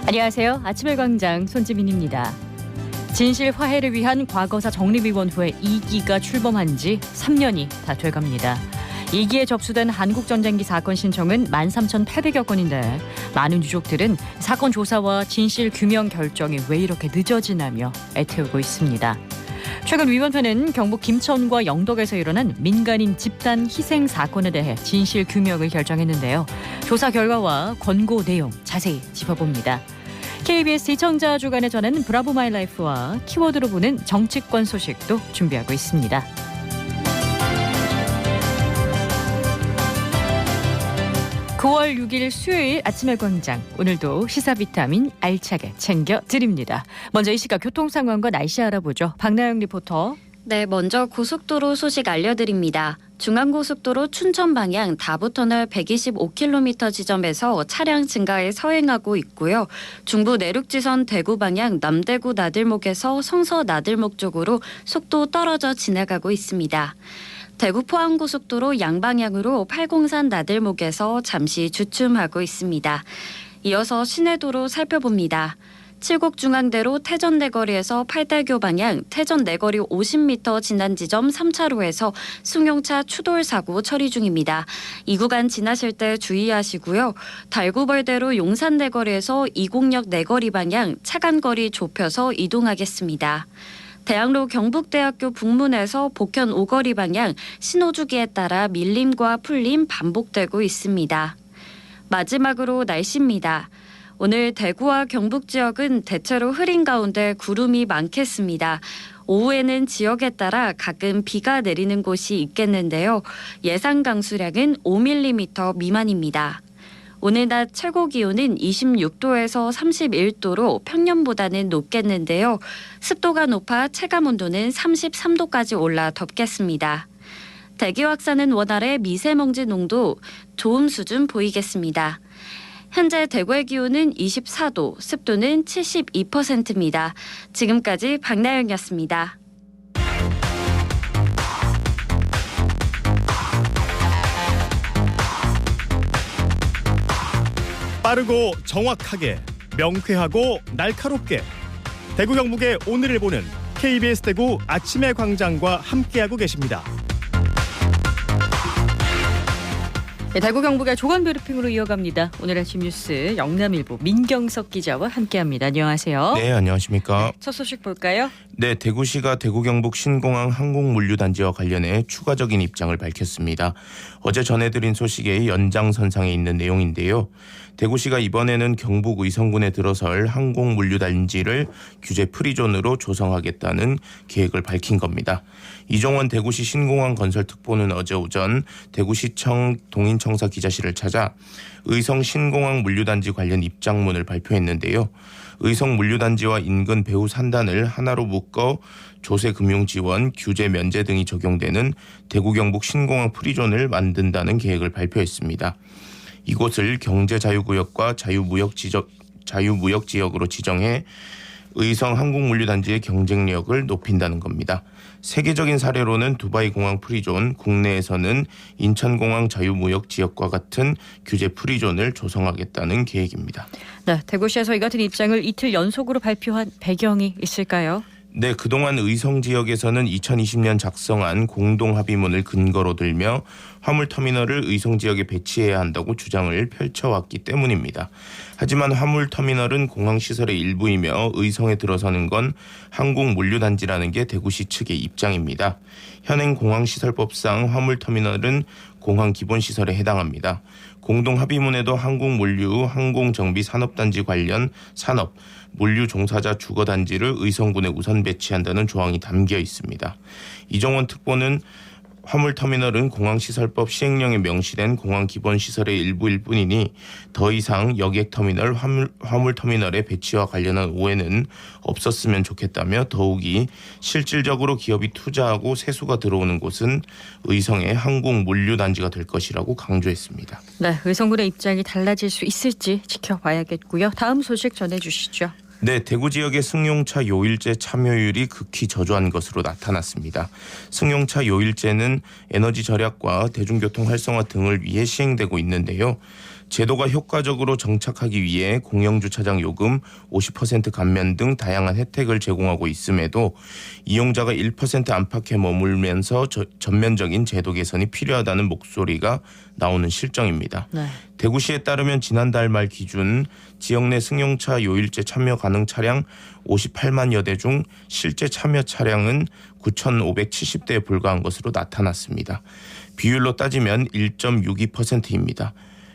안녕하세요. 아침의 광장 손지민입니다. 진실 화해를 위한 과거사 정립위원회 2기가 출범한 지 3년이 다 돼갑니다. 2기에 접수된 한국전쟁기 사건 신청은 13,800여 건인데 많은 유족들은 사건 조사와 진실 규명 결정이 왜 이렇게 늦어지나며 애태우고 있습니다. 최근 위원회는 경북 김천과 영덕에서 일어난 민간인 집단 희생 사건에 대해 진실 규명을 결정했는데요. 조사 결과와 권고 내용 자세히 짚어봅니다. KBS 시청자 주간에 전하는 브라보 마이 라이프와 키워드로 보는 정치권 소식도 준비하고 있습니다. 9월 6일 수요일 아침의 광장, 오늘도 시사 비타민 알차게 챙겨드립니다. 먼저 이 시각 교통 상황과 날씨 알아보죠. 박나영 리포터. 네, 먼저 고속도로 소식 알려드립니다. 중앙고속도로 춘천 방향 다부터널 125km 지점에서 차량 증가에 서행하고 있고요. 중부 내륙지선 대구 방향 남대구 나들목에서 성서 나들목 쪽으로 속도 떨어져 지나가고 있습니다. 대구 포항고속도로 양방향으로 팔공산 나들목에서 잠시 주춤하고 있습니다. 이어서 시내도로 살펴봅니다. 칠곡중앙대로 태전내거리에서 팔달교 방향 태전내거리 50m 지난 지점 3차로에서 승용차 추돌 사고 처리 중입니다. 이 구간 지나실 때 주의하시고요. 달구벌대로 용산내거리에서 이곡역 내거리 방향 차간거리 좁혀서 이동하겠습니다. 대학로 경북대학교 북문에서 복현 오거리 방향 신호주기에 따라 밀림과 풀림 반복되고 있습니다. 마지막으로 날씨입니다. 오늘 대구와 경북 지역은 대체로 흐린 가운데 구름이 많겠습니다. 오후에는 지역에 따라 가끔 비가 내리는 곳이 있겠는데요. 예상 강수량은 5mm 미만입니다. 오늘 낮 최고 기온은 26도에서 31도로 평년보다는 높겠는데요. 습도가 높아 체감온도는 33도까지 올라 덥겠습니다. 대기 확산은 원활해 미세먼지 농도 좋음 수준 보이겠습니다. 현재 대구의 기온은 24도, 습도는 72%입니다. 지금까지 박나영이었습니다. 빠르고 정확하게, 명쾌하고 날카롭게 대구 경북의 오늘을 보는 KBS 대구 아침의 광장과 함께하고 계십니다. 네, 대구 경북의 조간 브리핑으로 이어갑니다. 오늘 아침 뉴스 영남일보 민경석 기자와 함께합니다. 안녕하세요. 네, 안녕하십니까. 첫 소식 볼까요? 네, 대구시가 대구 경북 신공항 항공물류단지와 관련해 추가적인 입장을 밝혔습니다. 어제 전해드린 소식의 연장선상에 있는 내용인데요. 대구시가 이번에는 경북 의성군에 들어설 항공물류단지를 규제 프리존으로 조성하겠다는 계획을 밝힌 겁니다. 이종원 대구시 신공항 건설특보는 어제 오전 대구시청 동인청사 기자실을 찾아 의성 신공항 물류단지 관련 입장문을 발표했는데요. 의성 물류단지와 인근 배후 산단을 하나로 묶어 조세 금융 지원, 규제 면제 등이 적용되는 대구 경북 신공항 프리존을 만든다는 계획을 발표했습니다. 이곳을 경제자유구역과 자유무역 지역으로 지정해 의성 항공물류단지의 경쟁력을 높인다는 겁니다. 세계적인 사례로는 두바이 공항 프리존, 국내에서는 인천공항 자유무역 지역과 같은 규제 프리존을 조성하겠다는 계획입니다. 네, 대구시에서 이 같은 입장을 이틀 연속으로 발표한 배경이 있을까요? 네, 그동안 의성 지역에서는 2020년 작성한 공동합의문을 근거로 들며 화물터미널을 의성 지역에 배치해야 한다고 주장을 펼쳐왔기 때문입니다. 하지만 화물터미널은 공항시설의 일부이며 의성에 들어서는 건 항공물류단지라는 게 대구시 측의 입장입니다. 현행 공항시설법상 화물터미널은 공항 기본시설에 해당합니다. 공동합의문에도 항공물류, 항공정비 산업단지 관련 산업, 물류 종사자 주거단지를 의성군에 우선 배치한다는 조항이 담겨 있습니다. 이종원 특보는 화물터미널은 공항시설법 시행령에 명시된 공항 기본시설의 일부일 뿐이니 더 이상 여객터미널, 화물터미널의 배치와 관련한 오해는 없었으면 좋겠다며 더욱이 실질적으로 기업이 투자하고 세수가 들어오는 곳은 의성의 항공물류단지가 될 것이라고 강조했습니다. 네, 의성군의 입장이 달라질 수 있을지 지켜봐야겠고요. 다음 소식 전해주시죠. 네, 대구 지역의 승용차 요일제 참여율이 극히 저조한 것으로 나타났습니다. 승용차 요일제는 에너지 절약과 대중교통 활성화 등을 위해 시행되고 있는데요. 제도가 효과적으로 정착하기 위해 공영주차장 요금 50% 감면 등 다양한 혜택을 제공하고 있음에도 이용자가 1% 안팎에 머물면서 전면적인 제도 개선이 필요하다는 목소리가 나오는 실정입니다. 네. 대구시에 따르면 지난달 말 기준 지역 내 승용차 요일제 참여 가능 차량 58만여 대 중 실제 참여 차량은 9,570대에 불과한 것으로 나타났습니다. 비율로 따지면 1.62%입니다.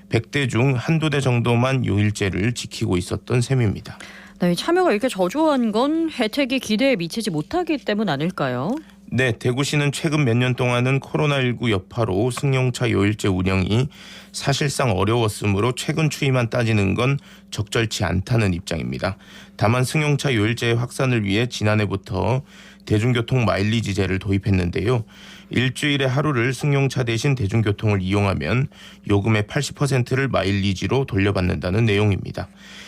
100대 중 한두 대 정도만 요일제를 지키고 있었던 셈입니다. 네, 참여가 이렇게 저조한 건 혜택이 기대에 미치지 못하기 때문 아닐까요? 네, 대구시는 최근 몇 년 동안은 코로나19 여파로 승용차 요일제 운영이 사실상 어려웠으므로 최근 추이만 따지는 건 적절치 않다는 입장입니다. 다만 승용차 요일제의 확산을 위해 지난해부터 대중교통 마일리지제를 도입했는데요. 일주일에 하루를 승용차 대신 대중교통을 이용하면 요금의 80%를 마일리지로 돌려받는다는 내용입니다.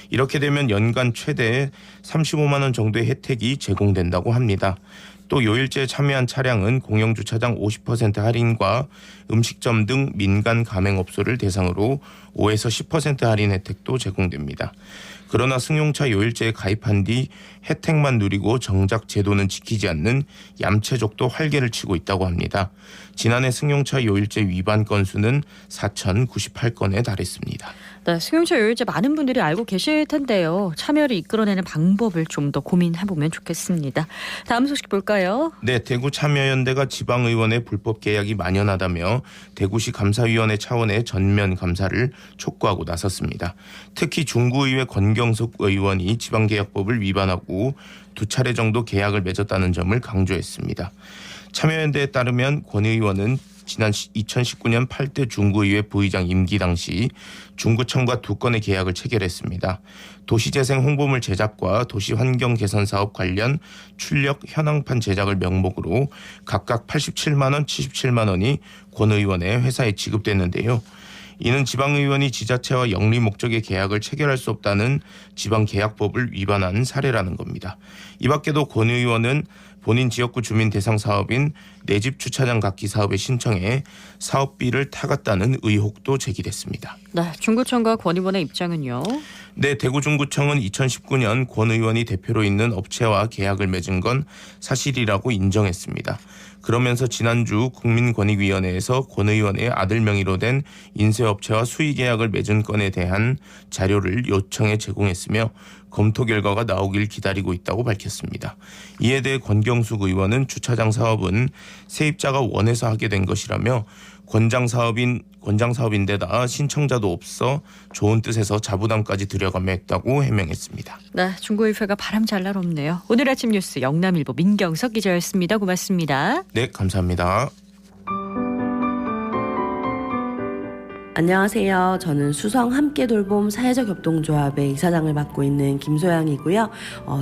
이렇게 되면 연간 최대 35만 원 정도의 혜택이 제공된다고 합니다. 또 요일제에 참여한 차량은 공영주차장 50% 할인과 음식점 등 민간 가맹업소를 대상으로 5에서 10% 할인 혜택도 제공됩니다. 그러나 승용차 요일제에 가입한 뒤 혜택만 누리고 정작 제도는 지키지 않는 얌체족도 활개를 치고 있다고 합니다. 지난해 승용차 요일제 위반 건수는 4,098건에 달했습니다. 네, 승용차 요일제 많은 분들이 알고 계실 텐데요. 참여를 이끌어내는 방법을 좀 더 고민해보면 좋겠습니다. 다음 소식 볼까요? 네, 대구 참여연대가 지방의원의 불법 계약이 만연하다며 대구시 감사위원회 차원의 전면 감사를 촉구하고 나섰습니다. 특히 중구의회 권경석 의원이 지방계약법을 위반하고 2차례 정도 계약을 맺었다는 점을 강조했습니다. 참여연대에 따르면 권 의원은 지난 2019년 8대 중구의회 부의장 임기 당시 중구청과 2건의 계약을 체결했습니다. 도시재생 홍보물 제작과 도시환경 개선 사업 관련 출력 현황판 제작을 명목으로 각각 87만 원, 77만 원이 권 의원의 회사에 지급됐는데요. 이는 지방의원이 지자체와 영리 목적의 계약을 체결할 수 없다는 지방계약법을 위반한 사례라는 겁니다. 이 밖에도 권 의원은 본인 지역구 주민 대상 사업인 내 집 주차장 갖기 사업에 신청해 사업비를 타갔다는 의혹도 제기됐습니다. 네, 중구청과 권 의원의 입장은요? 네, 대구중구청은 2019년 권 의원이 대표로 있는 업체와 계약을 맺은 건 사실이라고 인정했습니다. 그러면서 지난주 국민권익위원회에서 권 의원의 아들 명의로 된 인쇄업체와 수의계약을 맺은 건에 대한 자료를 요청해 제공했으며 검토 결과가 나오길 기다리고 있다고 밝혔습니다. 이에 대해 권경숙 의원은 주차장 사업은 세입자가 원해서 하게 된 것이라며 권장 사업인데다 신청자도 없어 좋은 뜻에서 자부담까지 들여가며 했다고 해명했습니다. 네, 중구의회가 바람 잘 날 없네요. 오늘 아침 뉴스 영남일보 민경석 기자였습니다. 고맙습니다. 네, 감사합니다. 안녕하세요. 저는 수성 함께 돌봄 사회적 협동조합의 이사장을 맡고 있는 김소양이고요.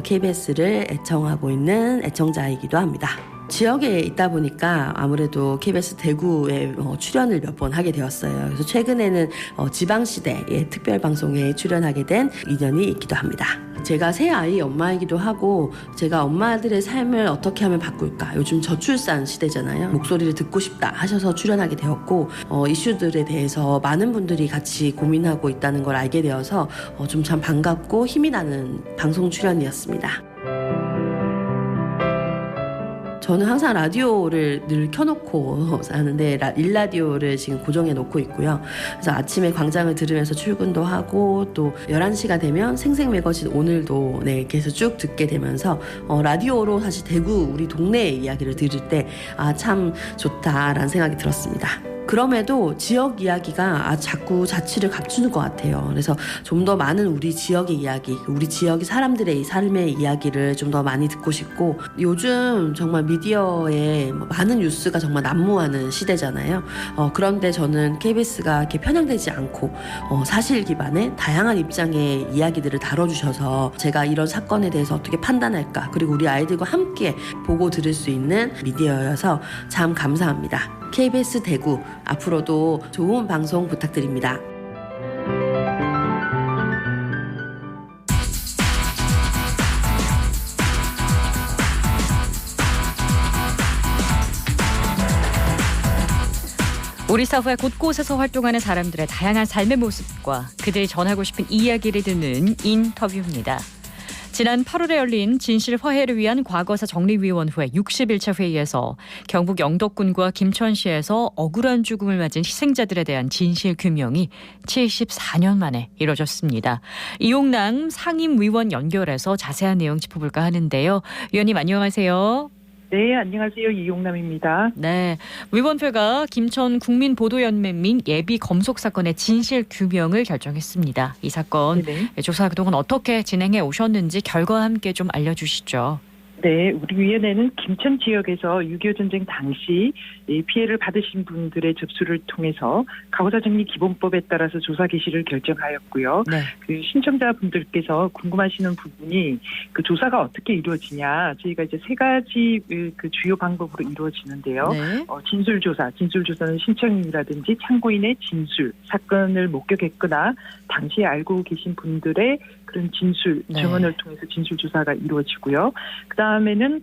KBS를 애청하고 있는 애청자이기도 합니다. 지역에 있다 보니까 아무래도 KBS 대구에 출연을 몇 번 하게 되었어요. 그래서 최근에는 지방시대의 특별방송에 출연하게 된 인연이 있기도 합니다. 제가 새 아이 엄마이기도 하고 제가 엄마들의 삶을 어떻게 하면 바꿀까, 요즘 저출산 시대잖아요. 목소리를 듣고 싶다 하셔서 출연하게 되었고 이슈들에 대해서 많은 분들이 같이 고민하고 있다는 걸 알게 되어서 좀 참 반갑고 힘이 나는 방송 출연이었습니다. 저는 항상 라디오를 늘 켜놓고 사는데 일라디오를 지금 고정해 놓고 있고요. 그래서 아침에 광장을 들으면서 출근도 하고 또 11시가 되면 생생매거진 오늘도 계속 쭉 듣게 되면서 라디오로 사실 대구 우리 동네의 이야기를 들을 때 참 좋다라는 생각이 들었습니다. 그럼에도 지역 이야기가 자꾸 자취를 갖추는 것 같아요. 그래서 좀 더 많은 우리 지역의 이야기, 우리 지역의 사람들의 삶의 이야기를 좀 더 많이 듣고 싶고, 요즘 정말 미디어에 많은 뉴스가 정말 난무하는 시대잖아요. 그런데 저는 KBS가 이렇게 편향되지 않고 사실 기반의 다양한 입장의 이야기들을 다뤄주셔서 제가 이런 사건에 대해서 어떻게 판단할까, 그리고 우리 아이들과 함께 보고 들을 수 있는 미디어여서 참 감사합니다. KBS 대구, 앞으로도 좋은 방송 부탁드립니다. 우리 사회 곳곳에서 활동하는 사람들의 다양한 삶의 모습과 그들이 전하고 싶은 이야기를 듣는 인터뷰입니다. 지난 8월에 열린 진실 화해를 위한 과거사 정리위원회 60일차 회의에서 경북 영덕군과 김천시에서 억울한 죽음을 맞은 희생자들에 대한 진실 규명이 74년 만에 이뤄졌습니다. 이용남 상임위원 연결해서 자세한 내용 짚어볼까 하는데요. 위원님 안녕하세요. 네, 안녕하세요. 이용남입니다. 네, 위원회가 김천 국민보도연맹 및 예비 검속 사건의 진실 규명을 결정했습니다. 이 사건 네네. 조사 그동안 어떻게 진행해 오셨는지 결과와 함께 좀 알려주시죠. 네, 우리 위원회는 김천 지역에서 6.25 전쟁 당시 이 피해를 받으신 분들의 접수를 통해서 과거사정리 기본법에 따라서 조사 개시를 결정하였고요. 네. 그 신청자분들께서 궁금하시는 부분이 그 조사가 어떻게 이루어지냐, 저희가 이제 세 가지 그 주요 방법으로 이루어지는데요. 네. 진술조사는 신청인이라든지 참고인의 진술, 사건을 목격했거나 당시에 알고 계신 분들의 그런 진술, 네. 증언을 통해서 진술 조사가 이루어지고요. 그 다음에는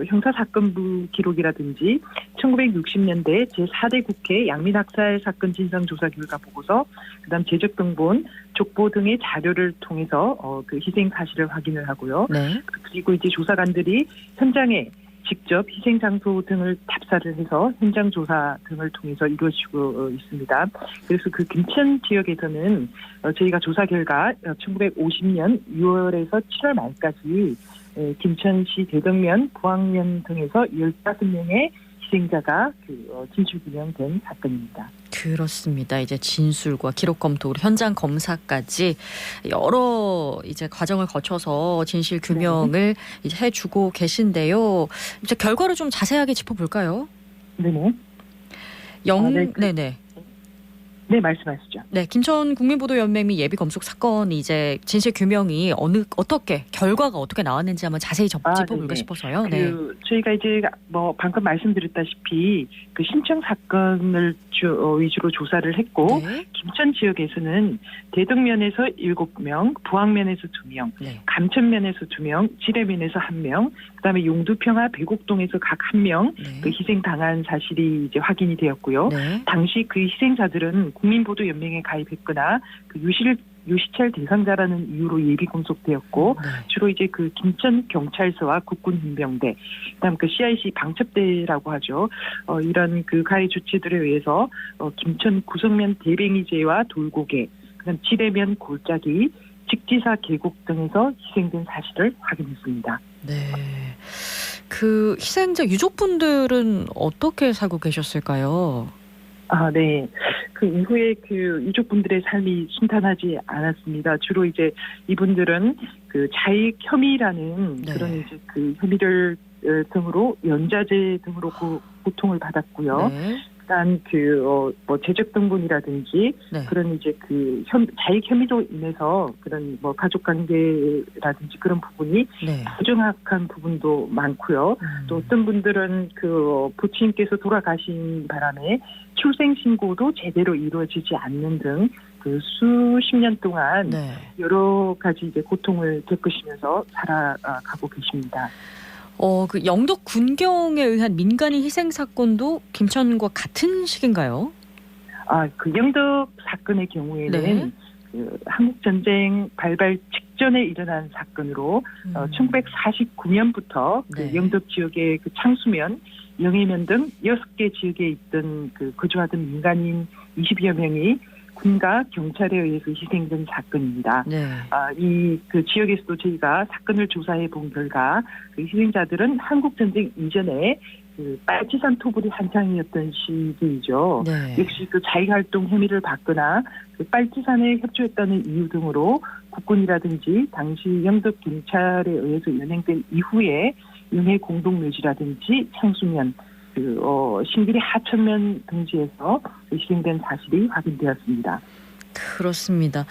형사사건부 기록이라든지 1960년대 제4대 국회 양민학살 사건 진상조사 결과 보고서, 그다음 제적등본, 족보 등의 자료를 통해서 그 희생 사실을 확인을 하고요. 네. 그리고 이제 조사관들이 현장에 직접 희생 장소 등을 답사를 해서 현장 조사 등을 통해서 이루어지고 있습니다. 그래서 그 김천 지역에서는 저희가 조사 결과 1950년 6월에서 7월 말까지 김천시 대덕면, 부항면 등에서 15명의 희생자가 진술 규명된 사건입니다. 그렇습니다. 이제 진술과 기록 검토, 현장 검사까지 여러 이제 과정을 거쳐서 진실 규명을 이제 해주고 계신데요. 이제 결과를 좀 자세하게 짚어볼까요? 네네. 네네. 네, 말씀하시죠. 네, 김천 국민보도연맹 및 예비 검속 사건 이제 진실 규명이 어떻게 결과가 어떻게 나왔는지 한번 자세히 짚어볼까 네네. 싶어서요. 네. 저희가 이제 방금 말씀드렸다시피 그 신청 사건을 위주로 조사를 했고, 네. 김천 지역에서는 대덕면에서 7명, 부항면에서 2명, 네. 감천면에서 2명, 지뢰면에서 1명, 그다음에 용두평화 배곡동에서 각 1명 네. 그 희생당한 사실이 이제 확인이 되었고요. 네. 당시 그 희생자들은 국민보도연맹에 가입했거나 그 유시찰 대상자라는 이유로 예비 검속되었고, 네. 주로 이제 그 김천 경찰서와 국군 hin병대, 그다음 그 CIC 방첩대라고 하죠. 이런 그 가해 주체들에 의해서 김천 구성면 대뱅이제와 돌고개, 그다음 지뢰면 골짜기, 직지사 계곡 등에서 희생된 사실을 확인했습니다. 네. 그 희생자 유족분들은 어떻게 살고 계셨을까요? 네. 그 이후에 그 유족분들의 삶이 순탄하지 않았습니다. 주로 이제 이분들은 그 자익 혐의라는 네. 그런 이제 그 혐의를 등으로 연좌제 등으로 고통을 받았고요. 네. 일단 제적등본이라든지 네. 그런 이제 그 자익 혐의로 인해서 그런 가족 관계라든지 그런 부분이 네. 부정확한 부분도 많고요. 또 어떤 분들은 그 부친께서 돌아가신 바람에 출생 신고도 제대로 이루어지지 않는 등 그 수십 년 동안 네. 여러 가지 이제 고통을 겪으시면서 살아가고 계십니다. 그 영덕 군경에 의한 민간인 희생 사건도 김천과 같은 시기인가요? 그 영덕 사건의 경우에는 네. 그 한국 전쟁 발발 직전에 일어난 사건으로 1949년부터 네. 그 영덕 지역의 그 창수면, 영해면 등 6개 지역에 있던 그 거주하던 민간인 20여 명이 군과 경찰에 의해서 희생된 사건입니다. 네. 이 그 지역에서도 저희가 사건을 조사해 본 결과 그 희생자들은 한국 전쟁 이전에 그 빨치산 토불이 한창이었던 시기이죠. 네. 역시 그 자익활동 혐의를 받거나 그 빨치산에 협조했다는 이유 등으로 국군이라든지 당시 영덕 경찰에 의해서 연행된 이후에 영해 공동묘지라든지 창수면, 신길이 하천면 등지에서 희생된 사실이 확인되었습니다. 그렇습니다.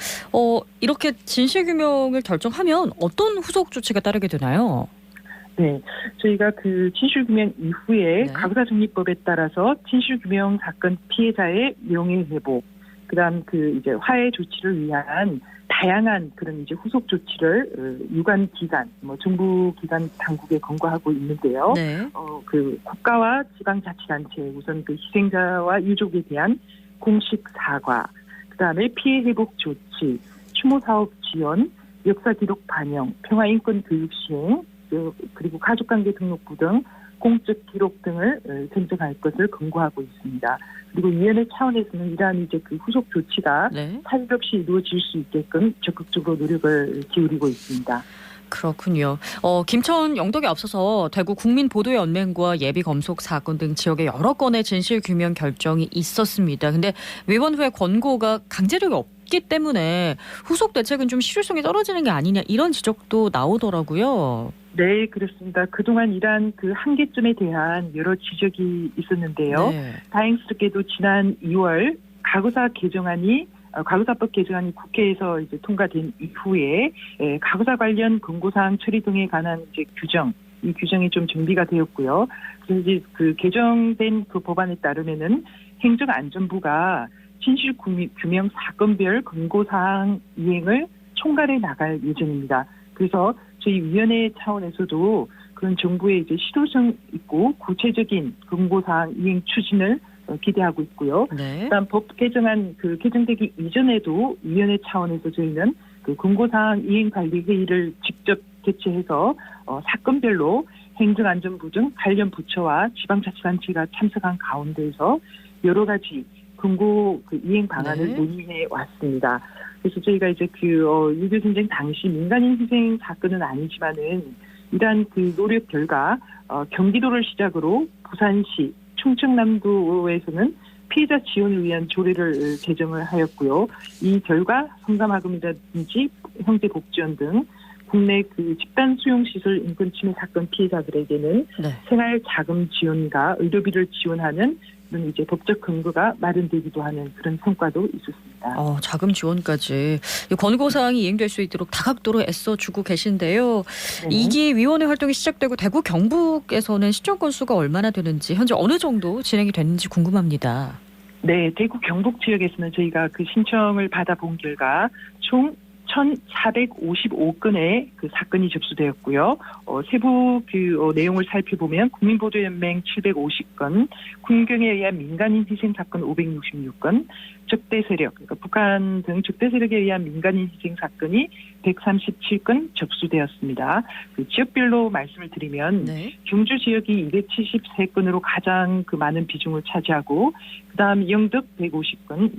이렇게 진실규명을 결정하면 어떤 후속 조치가 따르게 되나요? 네, 저희가 그 진실규명 이후에 네. 과거사정리법에 따라서 진실규명 사건 피해자의 명예회복, 그다음 그 이제 화해 조치를 위한 다양한 그런 이제 후속 조치를 유관 기관, 뭐 정부 기관 당국에 권고하고 있는데요. 네. 그 국가와 지방자치단체 우선 그 희생자와 유족에 대한 공식 사과, 그다음에 피해 회복 조치, 추모 사업 지원, 역사 기록 반영, 평화 인권 교육 시행, 그리고 가족관계 등록부 등 공적 기록 등을 선정할 것을 권고하고 있습니다. 그리고 위원회 차원에서는 이러한 이제 그 후속 조치가 네. 사실 없이 이루어질 수 있게끔 적극적으로 노력을 기울이고 있습니다. 그렇군요. 김천 영덕에 앞서서 대구 국민보도연맹과 예비검속 사건 등 지역의 여러 건의 진실규명 결정이 있었습니다. 근데 위원회 권고가 강제력이 없기 때문에 후속 대책은 좀 실효성이 떨어지는 게 아니냐 이런 지적도 나오더라고요. 네, 그렇습니다. 그동안 이러한 그 한계점에 대한 여러 지적이 있었는데요. 네. 다행스럽게도 지난 2월 가구사법 개정안이 국회에서 이제 통과된 이후에 가구사 관련 권고사항 처리 등에 관한 이제 이 규정이 좀 정비가 되었고요. 그래서 이제 그 개정된 그 법안에 따르면은 행정안전부가 진실규명 사건별 권고사항 이행을 총괄해 나갈 예정입니다. 그래서 저희 위원회 차원에서도 그런 정부의 이제 실효성 있고 구체적인 권고사항 이행 추진을 기대하고 있고요. 네. 그다음 법 개정안 그 개정되기 이전에도 위원회 차원에서 저희는 그 권고사항 이행 관리 회의를 직접 개최해서 사건별로 행정안전부 등 관련 부처와 지방자치단체가 참석한 가운데에서 여러 가지 권고 그 이행 방안을 네. 논의해 왔습니다. 그래서 저희가 이제 그 유교 전쟁 당시 민간인 희생 사건은 아니지만은 이러한 그 노력 결과 경기도를 시작으로 부산시, 충청남도에서는 피해자 지원을 위한 조례를 제정을 하였고요. 이 결과 성감하금이라든지 형제복지원 등 국내 그 집단 수용시설 인권침해 사건 피해자들에게는 네. 생활 자금 지원과 의료비를 지원하는 그런 이제 법적 근거가 마련되기도 하는 그런 성과도 있었습니다. 자금 지원까지 이 권고사항이 이행될 수 있도록 다각도로 애써주고 계신데요. 네. 2기 위원회 활동이 시작되고 대구 경북에서는 신청 건수가 얼마나 되는지 현재 어느 정도 진행이 됐는지 궁금합니다. 네, 대구 경북 지역에서는 저희가 그 신청을 받아본 결과 총 1,455건의 그 사건이 접수되었고요. 세부 그 내용을 살펴보면 국민보도연맹 750건, 군경에 의한 민간인 희생 사건 566건, 적대 세력, 그러니까 북한 등 적대 세력에 의한 민간인 희생 사건이 137건 접수되었습니다. 그 지역별로 말씀을 드리면 네. 경주 지역이 273건으로 가장 그 많은 비중을 차지하고 그다음 영덕 150건,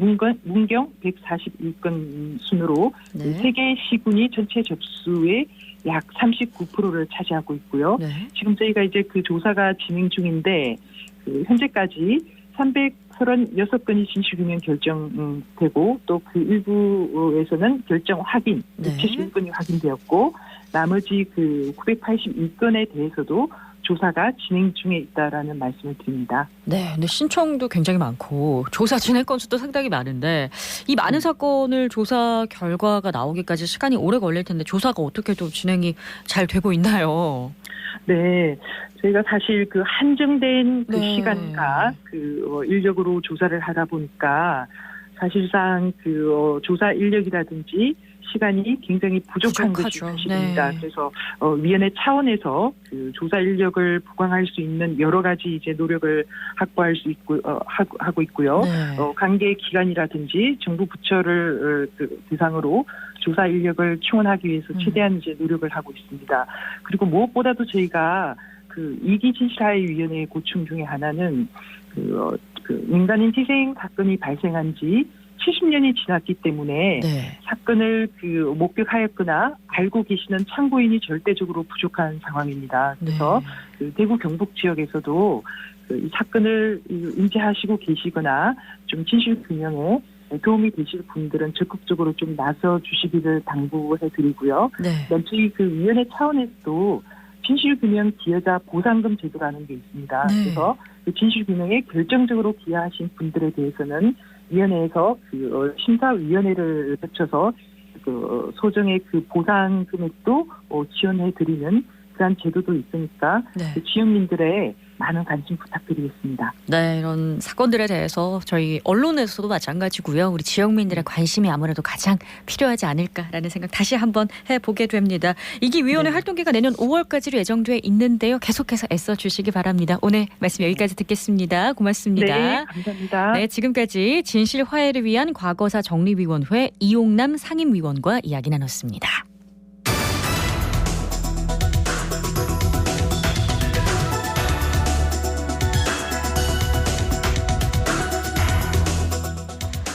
문경 141건 순으로 네. 세 개 시군이 전체 접수의 약 39%를 차지하고 있고요. 네. 지금 저희가 이제 그 조사가 진행 중인데 그 현재까지 336건이 진실규명 결정되고 또 그 일부에서는 결정 확인, 네. 71건이 확인되었고 나머지 그 982건에 대해서도 조사가 진행 중에 있다라는 말씀을 드립니다. 네, 근데 신청도 굉장히 많고 조사 진행 건수도 상당히 많은데 이 많은 사건을 조사 결과가 나오기까지 시간이 오래 걸릴 텐데 조사가 어떻게 좀 진행이 잘 되고 있나요? 네, 저희가 사실 그 한정된 그 네. 시간과 그 인력으로 조사를 하다 보니까 사실상 그 조사 인력이라든지 시간이 굉장히 부족한 것이 부족하죠. 사실입니다. 네. 그래서 위원회 차원에서 그 조사 인력을 보강할 수 있는 여러 가지 이제 노력을 확보할 수 있고 하고 있고요. 네. 관계 기관이라든지 정부 부처를 대상으로 조사 인력을 충원하기 위해서 최대한 이제 노력을 하고 있습니다. 그리고 무엇보다도 저희가 그 이기 진실화해 위원회의 고충 중에 하나는 그 민간인 희생 사건이 발생한 지 70년이 지났기 때문에 네. 사건을 그 목격하였거나 알고 계시는 참고인이 절대적으로 부족한 상황입니다. 그래서 네. 그 대구 경북 지역에서도 이 사건을 인지하시고 계시거나 좀 진실 규명에 도움이 되실 분들은 적극적으로 좀 나서 주시기를 당부해 드리고요. 네. 저희 그 위원회 차원에서도 진실규명 기여자 보상금 제도라는 게 있습니다. 네. 그래서 그 진실규명에 결정적으로 기여하신 분들에 대해서는 위원회에서 그 심사위원회를 거쳐서 그 소정의 그 보상 금액도 지원해 드리는 그런 제도도 있으니까 네. 지역민들의 많은 관심 부탁드리겠습니다. 네, 이런 사건들에 대해서 저희 언론에서도 마찬가지고요. 우리 지역민들의 관심이 아무래도 가장 필요하지 않을까라는 생각 다시 한번 해보게 됩니다. 이기위원회 활동기가 내년 5월까지로 예정돼 있는데요. 계속해서 애써주시기 바랍니다. 오늘 말씀 여기까지 듣겠습니다. 고맙습니다. 네, 감사합니다. 네, 지금까지 진실 화해를 위한 과거사 정리위원회 이용남 상임위원과 이야기 나눴습니다.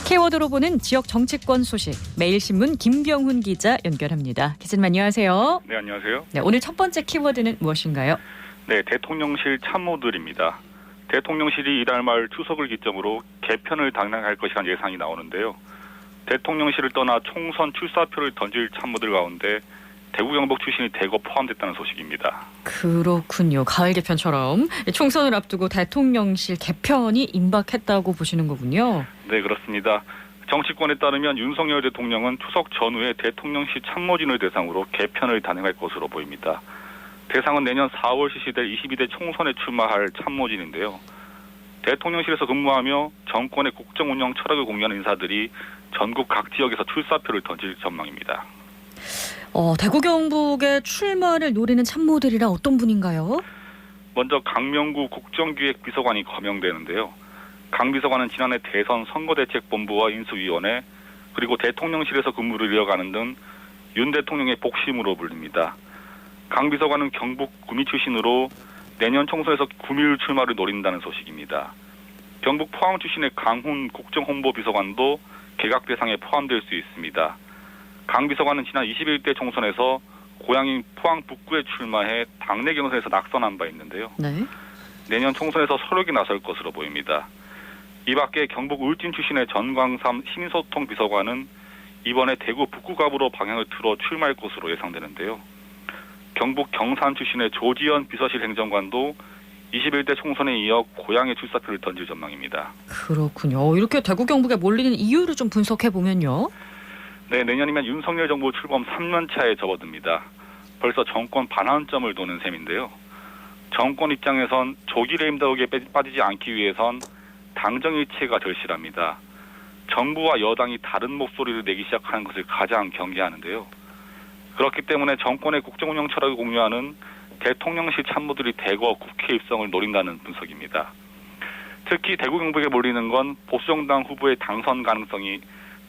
키워드로 보는 지역 정치권 소식, 매일신문 김병훈 기자 연결합니다. 기자님 안녕하세요. 네, 안녕하세요. 네, 오늘 첫 번째 키워드는 무엇인가요? 네, 대통령실 참모들입니다. 대통령실이 이달 말 추석을 기점으로 개편을 단행할 것이라는 예상이 나오는데요. 대통령실을 떠나 총선 출사표를 던질 참모들 가운데 대구 경북 출신이 대거 포함됐다는 소식입니다. 그렇군요. 가을 개편처럼 총선을 앞두고 대통령실 개편이 임박했다고 보시는 거군요. 네, 그렇습니다. 정치권에 따르면 윤석열 대통령은 추석 전후에 대통령실 참모진을 대상으로 개편을 단행할 것으로 보입니다. 대상은 내년 4월 실시될 22대 총선에 출마할 참모진인데요. 대통령실에서 근무하며 정권의 국정 운영 철학을 공유하는 인사들이 전국 각 지역에서 출사표를 던질 전망입니다. 대구 경북에 출마를 노리는 참모들이라 어떤 분인가요? 먼저 강명구 국정기획비서관이 거명되는데요. 강 비서관은 지난해 대선 선거대책본부와 인수위원회 그리고 대통령실에서 근무를 이어가는 등 윤 대통령의 복심으로 불립니다. 강 비서관은 경북 구미 출신으로 내년 총선에서 구미를 출마를 노린다는 소식입니다. 경북 포항 출신의 강훈 국정홍보비서관도 개각 대상에 포함될 수 있습니다. 강 비서관은 지난 21대 총선에서 고향인 포항 북구에 출마해 당내 경선에서 낙선한 바 있는데요. 네. 내년 총선에서 서력이 나설 것으로 보입니다. 이 밖에 경북 울진 출신의 전광삼 시민소통 비서관은 이번에 대구 북구갑으로 방향을 틀어 출마할 것으로 예상되는데요. 경북 경산 출신의 조지현 비서실 행정관도 21대 총선에 이어 고향의 출사표를 던질 전망입니다. 그렇군요. 이렇게 대구 경북에 몰리는 이유를 좀 분석해 보면요. 네, 내년이면 윤석열 정부 출범 3년 차에 접어듭니다. 벌써 정권 반환점을 도는 셈인데요. 정권 입장에선 조기 레임덕에 빠지지 않기 위해선 당정일체가 절실합니다. 정부와 여당이 다른 목소리를 내기 시작하는 것을 가장 경계하는데요. 그렇기 때문에 정권의 국정운영 철학을 공유하는 대통령실 참모들이 대거 국회 입성을 노린다는 분석입니다. 특히 대구 경북에 몰리는 건 보수정당 후보의 당선 가능성이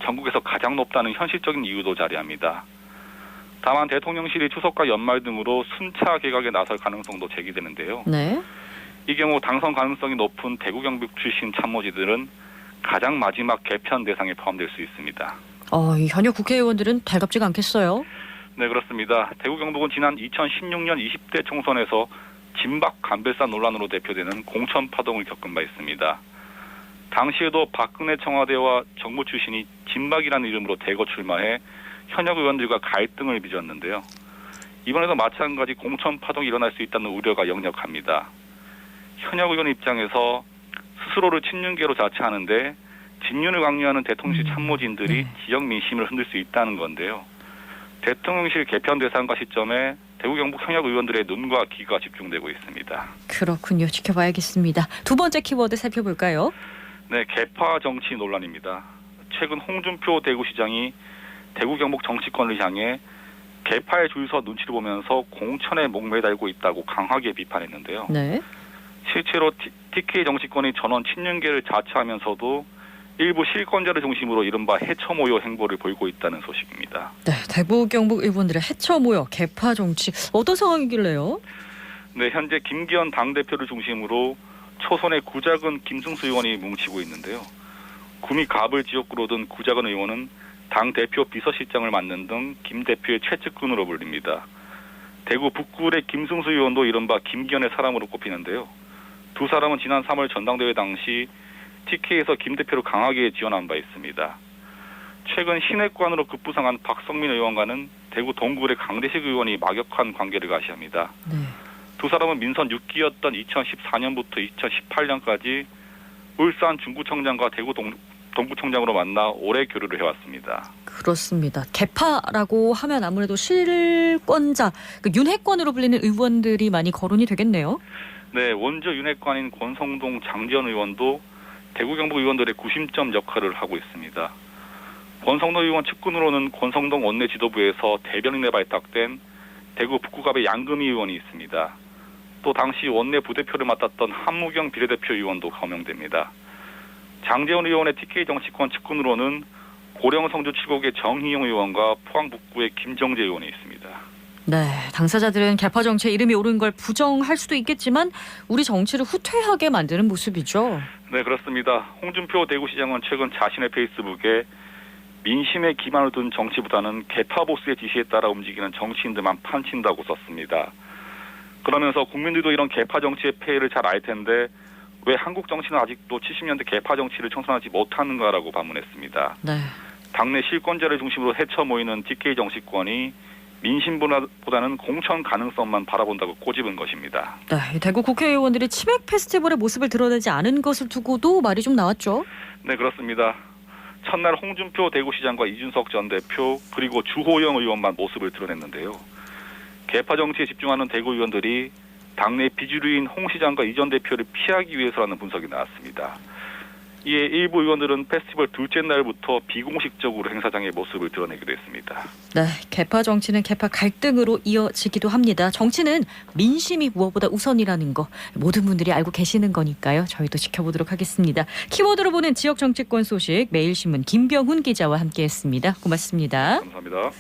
전국에서 가장 높다는 현실적인 이유도 자리합니다. 다만 대통령실이 추석과 연말 등으로 순차 개각에 나설 가능성도 제기되는데요. 네. 이 경우 당선 가능성이 높은 대구 경북 출신 참모지들은 가장 마지막 개편 대상에 포함될 수 있습니다. 이 현역 국회의원들은 달갑지가 않겠어요? 네, 그렇습니다. 대구 경북은 지난 2016년 20대 총선에서 진박 간별사 논란으로 대표되는 공천 파동을 겪은 바 있습니다. 당시에도 박근혜 청와대와 정무 출신이 진박이라는 이름으로 대거 출마해 현역 의원들과 갈등을 빚었는데요. 이번에도 마찬가지 공천 파동이 일어날 수 있다는 우려가 역력합니다. 현역 의원 입장에서 스스로를 친윤계로 자처하는데 진윤을 강요하는 대통령실 참모진들이 지역 민심을 흔들 수 있다는 건데요. 대통령실 개편 대상과 시점에 대구 경북 현역 의원들의 눈과 귀가 집중되고 있습니다. 그렇군요. 지켜봐야겠습니다. 두 번째 키워드 살펴볼까요? 네, 개파 정치 논란입니다. 최근 홍준표 대구시장이 대구 경북 정치권을 향해 개파의 줄서 눈치를 보면서 공천에 목매달고 있다고 강하게 비판했는데요. 네. 실제로 TK 정치권이 전원 친윤계를 자처하면서도 일부 실권자를 중심으로 이른바 해처 모여 행보를 보이고 있다는 소식입니다. 네, 대구 경북 의원들의 해처 모여 개파 정치 어떤 상황이길래요? 네, 현재 김기현 당대표를 중심으로 초선의 구작은 김승수 의원이 뭉치고 있는데요. 구미 갑을 지역구로 둔 구작은 의원은 당대표 비서실장을 맡는 등 김 대표의 최측근으로 불립니다. 대구 북구의 김승수 의원도 이른바 김기현의 사람으로 꼽히는데요. 두 사람은 지난 3월 전당대회 당시 TK에서 김 대표를 강하게 지원한 바 있습니다. 최근 시내관으로 급부상한 박성민 의원과는 대구 동구의 강대식 의원이 막역한 관계를 가시합니다. 네. 두 사람은 민선 6기였던 2014년부터 2018년까지 울산 중구청장과 대구 동부청장으로 만나 오래 교류를 해왔습니다. 그렇습니다. 개파라고 하면 아무래도 실권자, 윤핵관으로 불리는 의원들이 많이 거론이 되겠네요. 네, 원조 윤핵관인 권성동 장지원 의원도 대구 경북 의원들의 구심점 역할을 하고 있습니다. 권성동 의원 측근으로는 권성동 원내 지도부에서 대변인에 발탁된 대구 북구갑의 양금희 의원이 있습니다. 또 당시 원내 부대표를 맡았던 한무경 비례대표 의원도 거명됩니다. 장재원 의원의 TK 정치권 측근으로는 고령 성주 7곡의 정희용 의원과 포항 북구의 김정재 의원이 있습니다. 네, 당사자들은 개파 정치에 이름이 오른 걸 부정할 수도 있겠지만 우리 정치를 후퇴하게 만드는 모습이죠. 네, 그렇습니다. 홍준표 대구시장은 최근 자신의 페이스북에 민심에 기반을 둔 정치보다는 개파 보스의 지시에 따라 움직이는 정치인들만 판친다고 썼습니다. 그러면서 국민들도 이런 개파 정치의 폐해를 잘 알 텐데 왜 한국 정치는 아직도 70년대 개파 정치를 청산하지 못하는가라고 반문했습니다. 네. 당내 실권자를 중심으로 헤쳐 모이는 DK 정치권이 민심보다는 공천 가능성만 바라본다고 꼬집은 것입니다. 네, 대구 국회의원들이 치맥 페스티벌의 모습을 드러내지 않은 것을 두고도 말이 좀 나왔죠. 네, 그렇습니다. 첫날 홍준표 대구시장과 이준석 전 대표 그리고 주호영 의원만 모습을 드러냈는데요. 개파 정치에 집중하는 대구 의원들이 당내 비주류인 홍 시장과 이 전 대표를 피하기 위해서라는 분석이 나왔습니다. 이에 일부 의원들은 페스티벌 둘째 날부터 비공식적으로 행사장의 모습을 드러내기도 했습니다. 네, 개파 정치는 개파 갈등으로 이어지기도 합니다. 정치는 민심이 무엇보다 우선이라는 거 모든 분들이 알고 계시는 거니까요. 저희도 지켜보도록 하겠습니다. 키워드로 보는 지역 정치권 소식 매일신문 김병훈 기자와 함께했습니다. 고맙습니다. 감사합니다.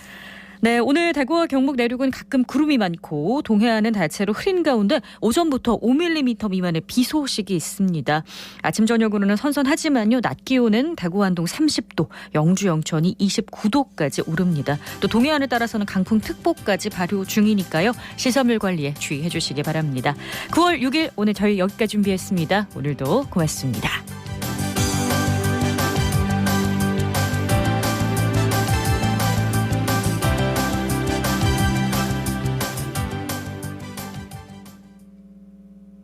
네, 오늘 대구와 경북 내륙은 가끔 구름이 많고 동해안은 대체로 흐린 가운데 오전부터 5mm 미만의 비 소식이 있습니다. 아침 저녁으로는 선선하지만요. 낮 기온은 대구 안동 30도, 영주 영천이 29도까지 오릅니다. 또 동해안을 따라서는 강풍특보까지 발효 중이니까요. 시설물 관리에 주의해 주시기 바랍니다. 9월 6일 오늘 저희 여기까지 준비했습니다. 오늘도 고맙습니다.